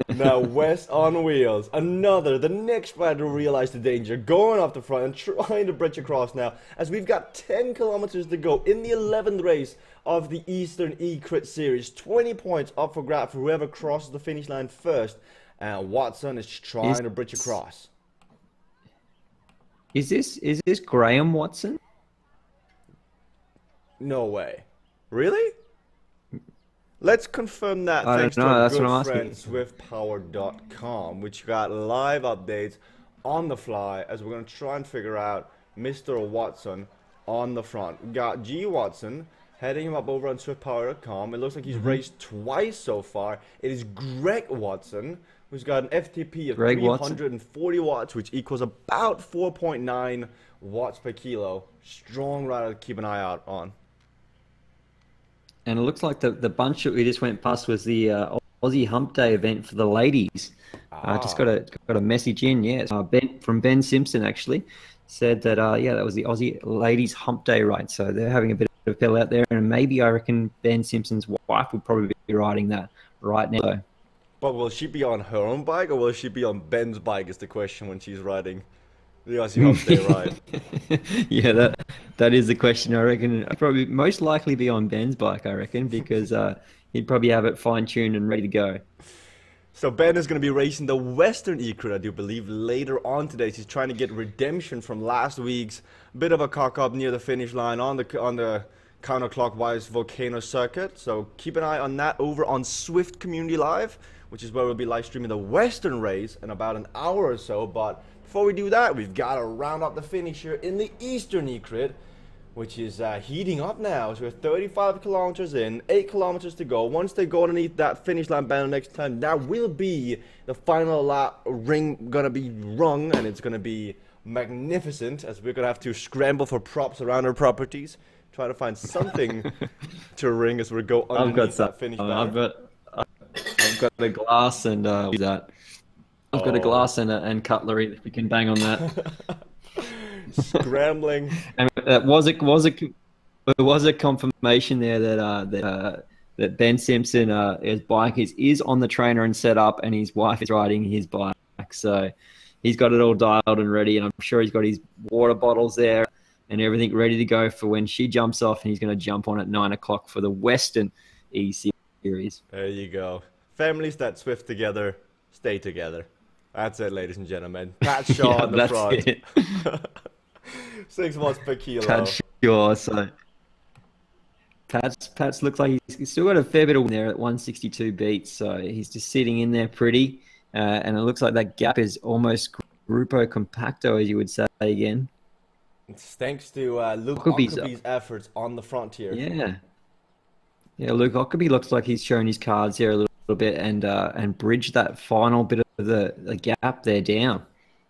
Now West on wheels. The next rider realized the danger, going off the front and trying to bridge across now, as we've got 10 kilometers to go in the 11th race of the Eastern eCrit series. 20 points up for grab for whoever crosses the finish line first. And Watson is trying to bridge across. Is this Graham Watson? No way. Really? Let's confirm that thanks to our good friend SwiftPower.com, which got live updates on the fly as we're going to try and figure out Mr. Watson on the front. We got G. Watson heading him up over on SwiftPower.com. It looks like he's raced twice so far. It is Greg Watson, who's got an FTP of 340 watts, which equals about 4.9 watts per kilo. Strong rider to keep an eye out on. And it looks like the bunch that we just went past was the Aussie Hump Day event for the ladies. Just got a message in, yes, from Ben Simpson actually, said that that was the Aussie Ladies Hump Day ride. So they're having a bit of a pedal out there, and maybe I reckon Ben Simpson's wife would probably be riding that right now. So. But will she be on her own bike, or will she be on Ben's bike is the question when she's riding the Aussie Hump Day ride. Yeah, that is the question. I reckon I'd probably most likely be on Ben's bike, I reckon, because he'd probably have it fine-tuned and ready to go. So Ben is going to be racing the Western eCrit, I do believe, later on today. He's trying to get redemption from last week's bit of a cock-up near the finish line on the counterclockwise Volcano circuit. So keep an eye on that over on Zwift Community Live, which is where we'll be live streaming the Western race in about an hour or so. But before we do that, we've got to round up the finish here in the Eastern eCrit, which is heating up now. So we're 35 kilometers in, 8 kilometers to go. Once they go underneath that finish line banner next time, that will be the final lap ring gonna be rung, and it's gonna be magnificent, as we're gonna have to scramble for props around our properties, try to find something to ring as we go underneath that finish banner. I've got a glass and that. I've got a glass and cutlery. If we can bang on that. Scrambling. And that was a confirmation there that Ben Simpson, his bike is on the trainer and set up, and his wife is riding his bike. So he's got it all dialed and ready, and I'm sure he's got his water bottles there and everything ready to go for when she jumps off, and he's going to jump on at 9 o'clock for the Western E Series. There you go. Families that Zwift together stay together. That's it, ladies and gentlemen. Pat Shaw Yeah, on the that's front. it. 6 watts per kilo. Pat Shaw, so Pat's looks like he's still got a fair bit of there at 162 beats, so he's just sitting in there pretty. And it looks like that gap is almost Grupo Compacto, as you would say again. It's thanks to Luke Ockerby's Ockerby's efforts on the front here. Yeah, Luke Ockerby looks like he's shown his cards here a little bit and bridged that final bit of the gap there down.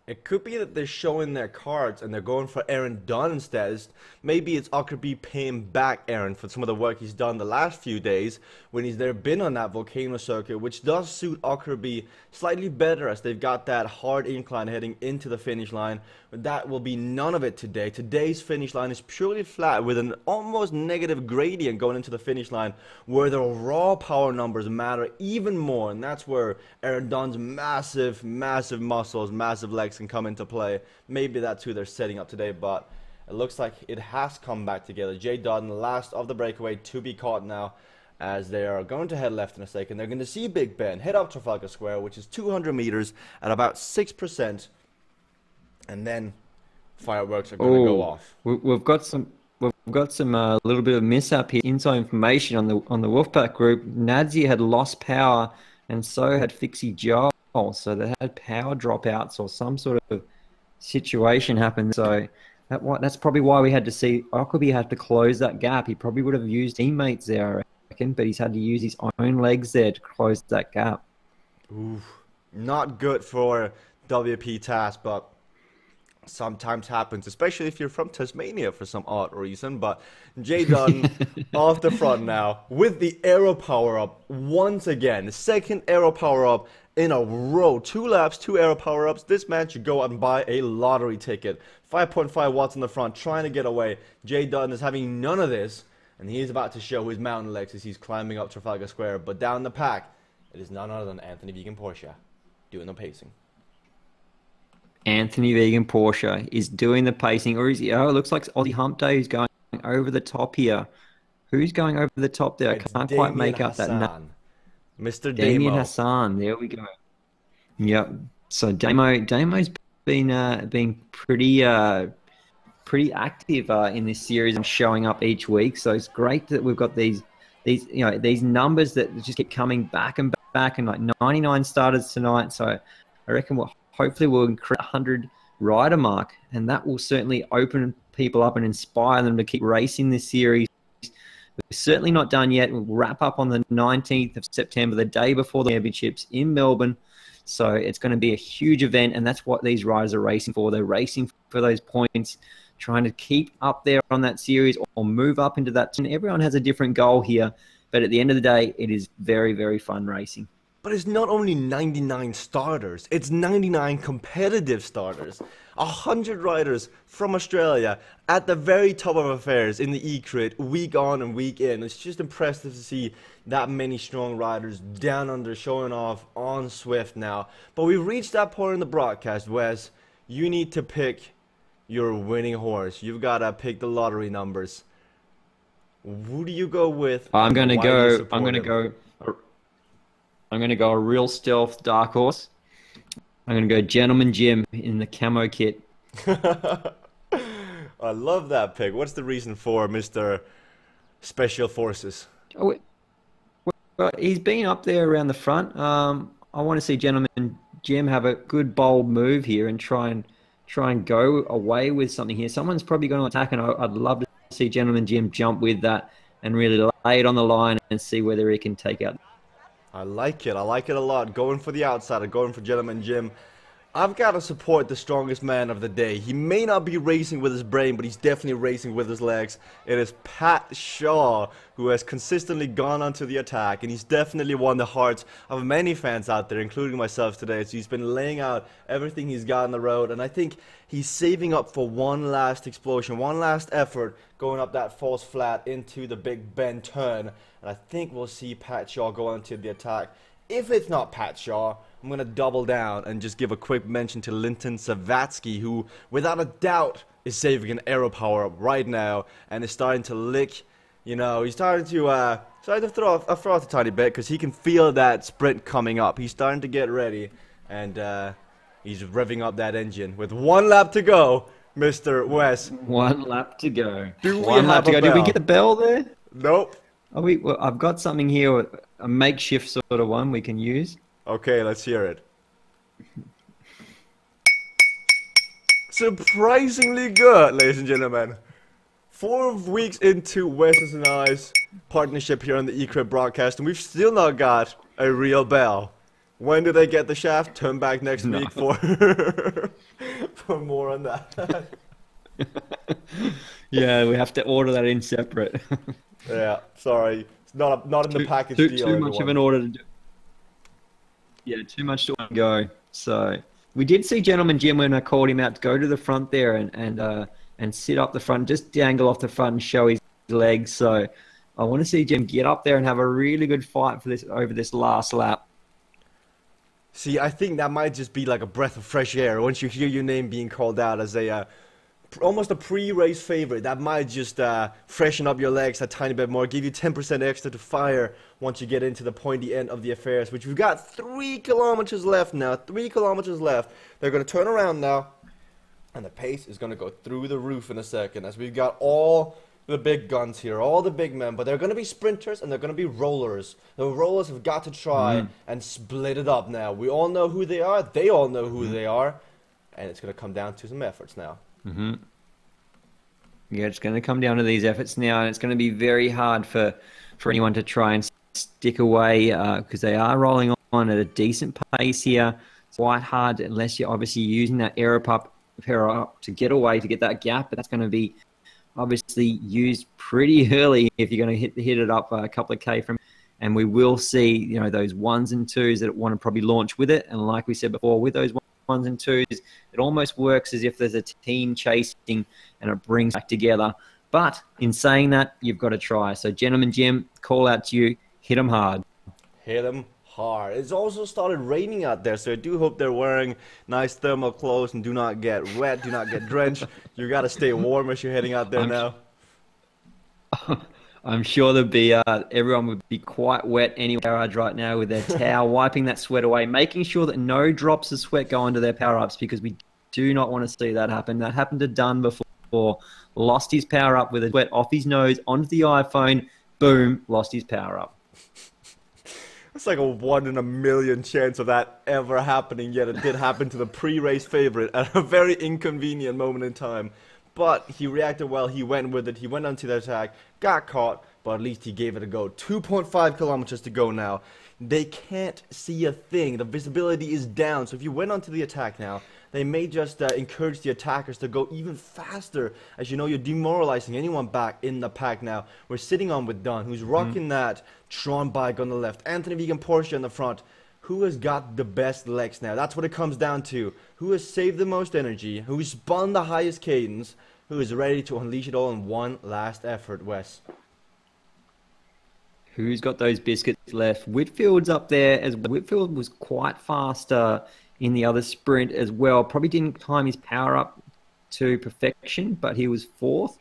It could be that they're showing their cards and they're going for Aaron Dunn instead. Maybe it's Ockerby paying back Aaron for some of the work he's done the last few days when he's been on that volcano circuit, which does suit Ockerby slightly better as they've got that hard incline heading into the finish line. But that will be none of it today. Today's finish line is purely flat with an almost negative gradient going into the finish line where the raw power numbers matter even more, and that's where Aaron Dunn's massive muscles, massive legs can come into play. Maybe that's who they're setting up today, but it looks like it has come back together. Jay Dodden, last of the breakaway to be caught now, as they are going to head left in a second. They're going to see Big Ben head up Trafalgar Square, which is 200 meters at about 6%, and then fireworks are going to go off. We've got some little bit of mishap here. Inside information on the Wolfpack group. Nadzie had lost power, and so had Fixie Joel. So they had power dropouts or some sort of situation happen. So that's probably why we had to see Ockerby had to close that gap. He probably would have used teammates there, I reckon, but he's had to use his own legs there to close that gap. Oof. Not good for WP task, but sometimes happens, especially if you're from Tasmania for some odd reason. But Jay Dunn off the front now with the aero power up once again. The second aero power up in a row. 2 laps, 2 aero power ups. This man should go out and buy a lottery ticket. 5.5 watts in the front, trying to get away. Jay Dunn is having none of this, and he is about to show his mountain legs as he's climbing up Trafalgar Square. But down the pack, it is none other than Anthony Vegan Porsche doing the pacing. Anthony Vegan Porsche is doing the pacing, or is he? Oh, it looks like Aussie Hump Day is going over the top here. Who's going over the top there? I can't quite make out that name. Mr. Damien Damo. Hassan. There we go. Yep. So Damo's been pretty active in this series and showing up each week. So it's great that we've got these numbers that just keep coming back and back, and like 99 starters tonight. So I reckon hopefully we'll increase 100 rider mark, and that will certainly open people up and inspire them to keep racing this series. We're certainly not done yet. We'll wrap up on the 19th of September, the day before the championships in Melbourne. So it's going to be a huge event, and that's what these riders are racing for. They're racing for those points, trying to keep up there on that series or move up into that. And everyone has a different goal here, but at the end of the day, it is very, very fun racing. But it's not only 99 starters, it's 99 competitive starters. 100 riders from Australia at the very top of affairs in the eCrit week on and week in. It's just impressive to see that many strong riders down under showing off on Zwift now. But we've reached that point in the broadcast, Wes. You need to pick your winning horse. You've got to pick the lottery numbers. Who do you go with? I'm going to go a real stealth dark horse. I'm going to go Gentleman Jim in the camo kit. I love that pick. What's the reason for Mr. Special Forces? Oh, well, he's been up there around the front. I want to see Gentleman Jim have a good bold move here and try and go away with something here. Someone's probably going to attack, and I'd love to see Gentleman Jim jump with that and really lay it on the line and see whether he can take out. I like it. I like it a lot. Going for the outsider, going for Gentleman Jim. I've got to support the strongest man of the day. He may not be racing with his brain, but he's definitely racing with his legs. It is Pat Shaw, who has consistently gone onto the attack, and he's definitely won the hearts of many fans out there, including myself today. So he's been laying out everything he's got on the road, and I think he's saving up for one last explosion, one last effort, going up that false flat into the Big Ben turn. And I think we'll see Pat Shaw go onto the attack. If it's not Pat Shaw, I'm going to double down and just give a quick mention to Linton Savatsky, who without a doubt is saving an aero power up right now and is starting to lick, You know, he's starting to throw off a tiny bit because he can feel that sprint coming up. He's starting to get ready, and he's revving up that engine with 1 lap to go, Mr. Wes. 1 lap to go. Do we One lap have to a go. Did we bell? get the bell there? Nope. Well, I've got something here, a makeshift sort of one we can use. Okay, let's hear it. Surprisingly good, ladies and gentlemen. 4 weeks into Wes's and I's partnership here on the eCrit broadcast, and we've still not got a real bell. When do they get the shaft? Turn back next week for for more on that. Yeah, we have to order that in separate. Yeah, sorry, it's not in the package too, deal. Too much of an order to do. Yeah, too much to go. So we did see Gentleman Jim when I called him out to go to the front there and sit up the front, just dangle off the front and show his legs. So I want to see Jim get up there and have a really good fight for this over this last lap. See, I think that might just be like a breath of fresh air once you hear your name being called out as a almost a pre-race favorite. That might just freshen up your legs a tiny bit more, give you 10% extra to fire once you get into the pointy end of the affairs, which we've got 3 kilometers left now. 3 kilometers left. They're going to turn around now, and the pace is going to go through the roof in a second as we've got all the big guns here, all the big men, but they're going to be sprinters and they're going to be rollers. The rollers have got to try and split it up now. We all know who they are. They all know who they are, and it's going to come down to some efforts now. Yeah, it's going to come down to these efforts now, and it's going to be very hard for anyone to try and stick away because they are rolling on at a decent pace here. It's quite hard unless you're obviously using that air up to get away, to get that gap, but that's going to be obviously used pretty early if you're going to hit it up a couple of K from. And we will see, you know, those 1s and 2s that want to probably launch with it. And like we said before, with those 1s and 2s, it almost works as if there's a team chasing and it brings back together. But in saying that, you've got to try. So, Gentleman Jim, call out to you, hit them hard. Hit them hard. It's also started raining out there, so I do hope they're wearing nice thermal clothes and do not get wet, do not get drenched. You got to stay warm as you're heading out there now. I'm sure there'd be everyone would be quite wet anywhere right now with their towel, wiping that sweat away, making sure that no drops of sweat go into their power-ups because we do not want to see that happen. That happened to Dunn before. Lost his power-up with a sweat off his nose onto the iPhone. Boom, lost his power-up. It's like a 1 in a million chance of that ever happening, yet it did happen to the pre-race favorite at a very inconvenient moment in time. But he reacted well, he went with it, he went onto the attack, got caught, but at least he gave it a go. 2.5 kilometers to go now. They can't see a thing, the visibility is down, so if you went onto the attack now, they may just encourage the attackers to go even faster. As you know, you're demoralizing anyone back in the pack now. We're sitting on with Dunn, who's rocking that Tron bike on the left. Anthony Vegan Porsche on the front. Who has got the best legs now? That's what it comes down to. Who has saved the most energy? Who's spun the highest cadence? Who is ready to unleash it all in one last effort, Wes? Who's got those biscuits left? Whitfield's up there as well. Whitfield was quite faster in the other sprint as well. Probably didn't time his power up to perfection, but he was 4th.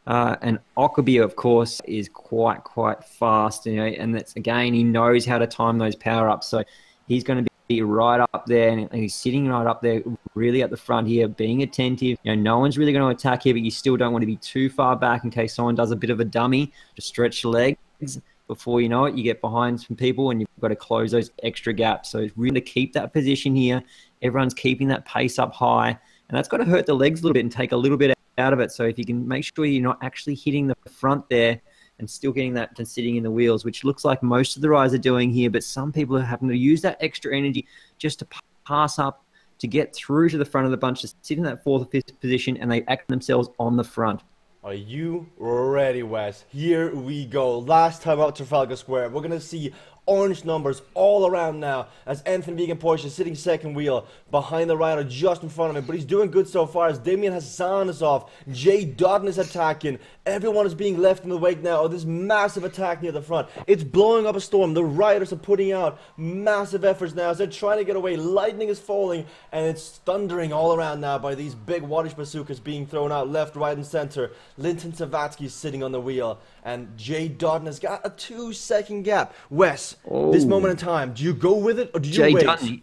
And Ockerby, of course, is quite fast, you know, and that's, again, he knows how to time those power ups. So he's going to be right up there, and he's sitting right up there, really at the front here, being attentive. You know, no one's really going to attack here, but you still don't want to be too far back in case someone does a bit of a dummy to stretch the legs. Before you know it, you get behind some people and you've got to close those extra gaps. So it's really to keep that position here. Everyone's keeping that pace up high, and that's got to hurt the legs a little bit and take a little bit out of it. So if you can make sure you're not actually hitting the front there and still getting that to sitting in the wheels, which looks like most of the riders are doing here, but some people are having to use that extra energy just to pass up, to get through to the front of the bunch, to sit in that 4th or 5th position, and they act themselves on the front. Are you ready, Wes? Here we go. Last time out Trafalgar Square. We're going to see Orange numbers all around now as Anthony Vegan Porsche is sitting second wheel behind the rider just in front of him. But he's doing good so far as Damien Hassan is off. Jay Dodden is attacking. Everyone is being left in the wake now of this massive attack near the front. It's blowing up a storm. The riders are putting out massive efforts now as they're trying to get away. Lightning is falling and it's thundering all around now by these big wattage bazookas being thrown out left, right, and center. Linton Savatsky is sitting on the wheel and Jay Dodden has got a 2-second gap. Wes, this moment in time, do you go with it or do you Jay wait? Dutton,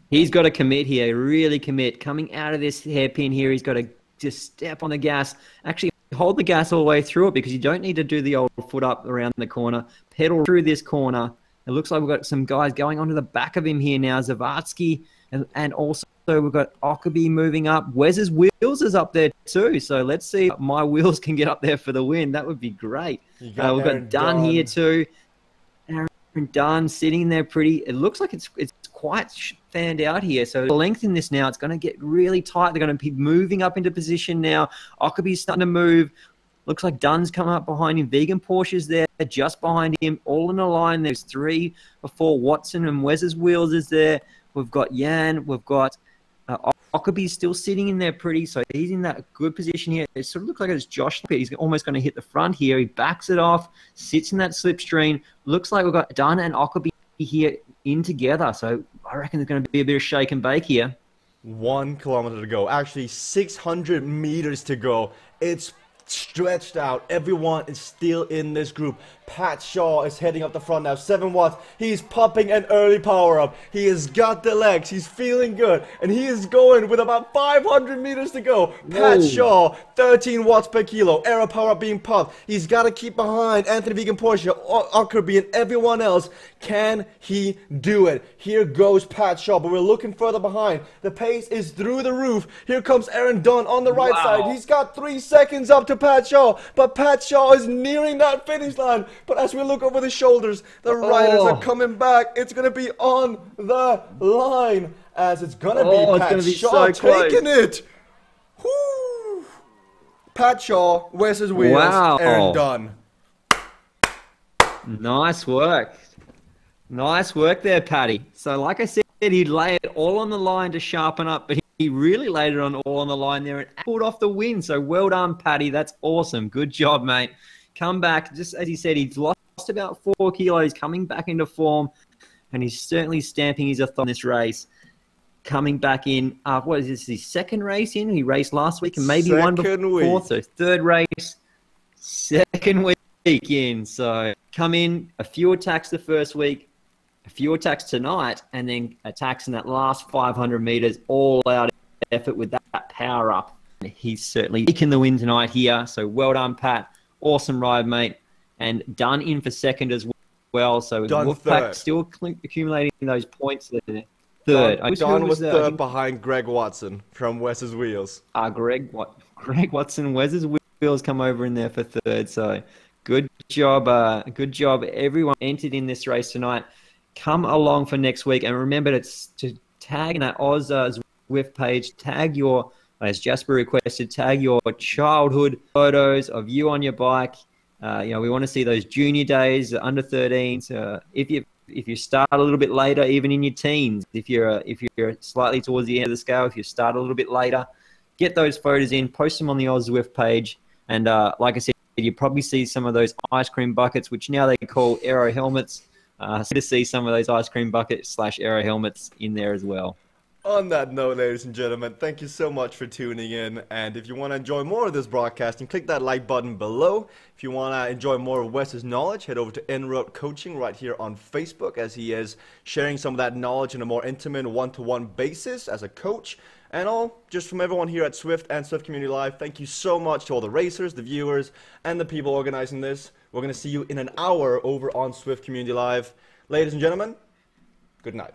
he's got to commit here, really commit. Coming out of this hairpin here, he's got to just step on the gas. Actually, hold the gas all the way through it because you don't need to do the old foot up around the corner. Pedal through this corner. It looks like we've got some guys going onto the back of him here now. Zavatsky and also we've got Ockerby moving up. Wes's wheels is up there too. So let's see if my wheels can get up there for the win. That would be great. We've got Dunn here too. Aaron Dunn sitting there pretty. It looks like it's quite fanned out here. So lengthen this now. It's going to get really tight. They're going to be moving up into position now. Ockerby's starting to move. Looks like Dunn's coming up behind him. Vegan Porsche's there just behind him. All in a line. There's 3 or 4. Watson and Wes's wheels is there. We've got Jan. We've got Ockerby's still sitting in there pretty. So he's in that good position here. It sort of looks like it's Josh. He's almost going to hit the front here. He backs it off. Sits in that slipstream. Looks like we've got Dunn and Ockerby here in together. So I reckon there's going to be a bit of shake and bake here. 1 kilometer to go. Actually, 600 meters to go. It's stretched out. Everyone is still in this group. Pat Shaw is heading up the front now. 7 watts. He's popping an early power up. He has got the legs. He's feeling good. And he is going with about 500 meters to go. Pat Shaw, 13 watts per kilo. Aero power up being popped. He's got to keep behind Anthony Vegan Porsche, Ockerby, and everyone else. Can he do it? Here goes Pat Shaw, but we're looking further behind. The pace is through the roof. Here comes Aaron Dunn on the right side. He's got 3 seconds up to Pat Shaw, but Pat Shaw is nearing that finish line. But as we look over the shoulders, the riders are coming back. It's going to be on the line as it's going to be Pat Shaw taking it. Woo. Pat Shaw, Wes's wheels, Aaron Dunn. Nice work. Nice work there, Paddy. So like I said, he laid it all on the line to sharpen up, but he really laid it all on the line there and pulled off the win. So well done, Paddy. That's awesome. Good job, mate. Come back. Just as he said, he's lost about 4 kilos, coming back into form, and he's certainly stamping his authority on this race. Coming back in, what is this, his 2nd race in? He raced last week and maybe one before, so 3rd race, 2nd week in. So come in, a few attacks the first week, a few attacks tonight, and then attacks in that last 500 meters, all out effort with that power up. He's certainly taking the win tonight here, so well done, Pat. Awesome ride, mate. And Dunn in for 2nd as well. So Wolfpack still accumulating those points there. 3rd. Dunn was 3rd behind Greg Watson from Wes's wheels. Greg Watson, Wes's wheels come over in there for 3rd. So good job. Good job. Everyone entered in this race tonight. Come along for next week. And remember to tag in that Oz Zwift page. Tag your, as Jesper requested, tag your childhood photos of you on your bike. We want to see those junior days, under 13s. If you start a little bit later, even in your teens, if you're slightly towards the end of the scale, if you start a little bit later, get those photos in, post them on the Oz Zwift page. And like I said, you probably see some of those ice cream buckets, which now they call aero helmets. To see some of those ice cream buckets / aero helmets in there as well. On that note, ladies and gentlemen, thank you so much for tuning in. And if you want to enjoy more of this broadcasting, click that like button below. If you want to enjoy more of Wes's knowledge, head over to En Route Coaching right here on Facebook, as he is sharing some of that knowledge in a more intimate one-to-one basis as a coach. And all just from everyone here at Zwift and Zwift Community Live, thank you so much to all the racers, the viewers, and the people organizing this. We're going to see you in an hour over on Zwift Community Live. Ladies and gentlemen, good night.